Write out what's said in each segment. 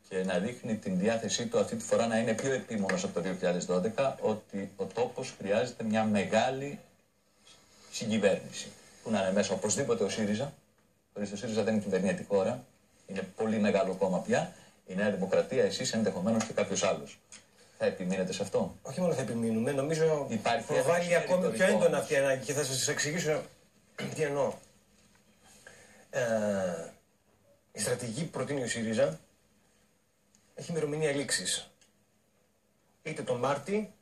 και να δείχνει την διάθεσή του αυτή τη φορά να είναι πιο επίμονος από το 2012 ότι ο τόπος χρειάζεται μια μεγάλη συγκυβέρνηση. Που να είναι μέσα οπωσδήποτε ο ΣΥΡΙΖΑ. Χωρίς το ΣΥΡΙΖΑ δεν κυβερνάει τη χώρα. Είναι πολύ μεγάλο κόμμα πια. Η Νέα Δημοκρατία, εσείς ενδεχομένως και κάποιος άλλος. Θα επιμείνετε σε αυτό? Όχι μόνο θα επιμείνουμε, νομίζω υπάρχει προβάλλει ακόμη πιο έντονα αυτή η ανάγκη και θα σας εξηγήσω τι εννοώ. Η στρατηγική που προτείνει ο ΣΥΡΙΖΑ έχει ημερομηνία λήξης. Είτε τον Μάρτι,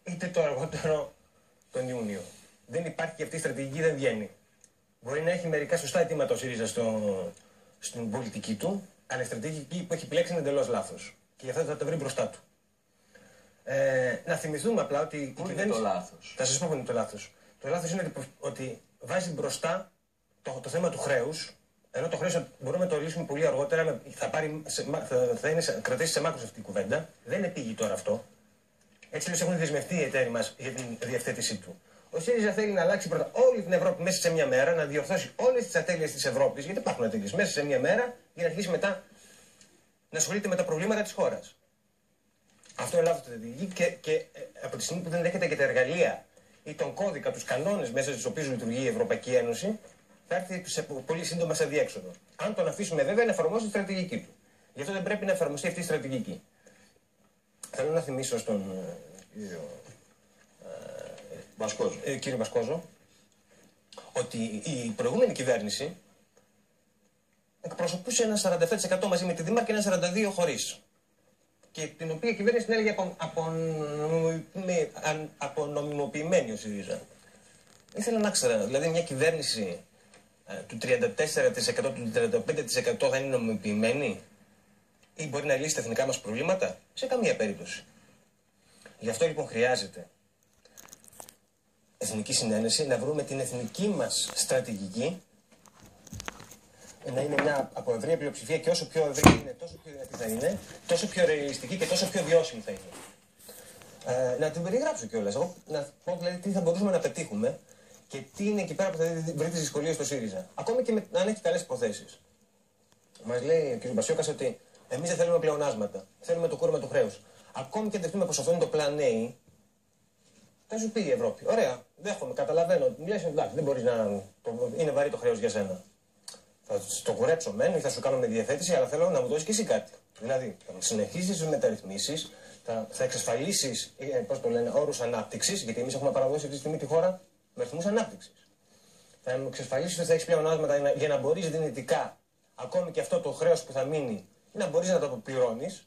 είτε το αργότερο τον Ιούνιο. Δεν υπάρχει και αυτή η στρατηγική, δεν βγαίνει. Μπορεί να έχει μερικά σωστά αιτήματα ο ΣΥΡΙΖΑ στην πολιτική του, αλλά η στρατηγική που έχει επιλέξει είναι εντελώς λάθος. Και γι' αυτό θα το βρει μπροστά του. Να θυμηθούμε απλά ότι η κυβέρνηση... είναι το λάθος? Θα σας πω που είναι το λάθος. Το λάθος είναι ότι βάζει μπροστά το θέμα του χρέους, ενώ το χρέος μπορούμε να το λύσουμε πολύ αργότερα, θα κρατήσει σε μάκρος αυτή η κουβέντα. Δεν επήγει τώρα αυτό. Έτσι λοιπόν έχουν δεσμευτεί οι εταίροι μας για την διευθέτησή του. Ο ΣΥΡΙΖΑ θέλει να αλλάξει πρώτα όλη την Ευρώπη μέσα σε μια μέρα, να διορθώσει όλες τις ατέλειες της Ευρώπης, γιατί υπάρχουν ατέλειες, μέσα σε μια μέρα, για να αρχίσει μετά να ασχολείται με τα προβλήματα της χώρας. Αυτό είναι λάθος στρατηγική και από τη στιγμή που δεν δέχεται και τα εργαλεία ή τον κώδικα, τους κανόνες μέσα στους οποίους λειτουργεί η Ευρωπαϊκή Ένωση, θα έρθει πολύ σύντομα σε διέξοδο. Αν τον αφήσουμε βέβαια να εφαρμόσει τη στρατηγική του. Γι' αυτό δεν πρέπει να εφαρμοστεί αυτή η στρατηγική. Θέλω να θυμίσω στον κύριο Βασκόζο ότι η προηγούμενη κυβέρνηση εκπροσωπούσε ένα 47% μαζί με τη Δήμαρ και ένα 42% χωρίς. Και την οποία κυβέρνηση την έλεγε απονομιμοποιημένη ο ΣΥΡΙΖΑ. Ήθελα να ξέρω, δηλαδή μια κυβέρνηση του 34%, του 35% θα είναι νομιμοποιημένη ή μπορεί να λύσει τα εθνικά μας προβλήματα? Σε καμία περίπτωση. Γι' αυτό λοιπόν χρειάζεται εθνική συνένεση, να βρούμε την εθνική μας στρατηγική, να είναι μια από ευρεία πλειοψηφία και όσο πιο ευρύ είναι, τόσο πιο δυνατή θα είναι, τόσο πιο ρεαλιστική και τόσο πιο βιώσιμη θα είναι. Να την περιγράψω κιόλας. Εγώ να πω δηλαδή τι θα μπορούσαμε να πετύχουμε και τι είναι εκεί πέρα που θα βρει τις δυσκολίες στο ΣΥΡΙΖΑ. Ακόμη και αν έχει καλές υποθέσεις. Μας λέει ο κ. Μπασιώκας ότι εμείς δεν θέλουμε πλεονάσματα. Θέλουμε το κούρεμα του χρέους. Ακόμη και αν δεχτούμε πως αυτό είναι το πλαν A, θα σου πει η Ευρώπη: ωραία, δέχομαι, καταλαβαίνω. Μου λες εντάξει, δεν μπορείς να. Είναι βαρύ το χρέος για σένα. Θα το κουρέψω μεν ή θα σου κάνω με διευθέτηση, αλλά θέλω να μου δώσεις και εσύ κάτι. Δηλαδή, θα συνεχίσεις τις μεταρρυθμίσεις, θα εξασφαλίσεις όρους ανάπτυξης, γιατί εμείς έχουμε παραδώσει αυτή τη στιγμή τη χώρα με αριθμούς ανάπτυξης. Θα εξασφαλίσεις ότι θα έχεις πλεονάσματα για να μπορείς δυνητικά, ακόμη και αυτό το χρέος που θα μείνει, να μπορείς να το αποπληρώνεις.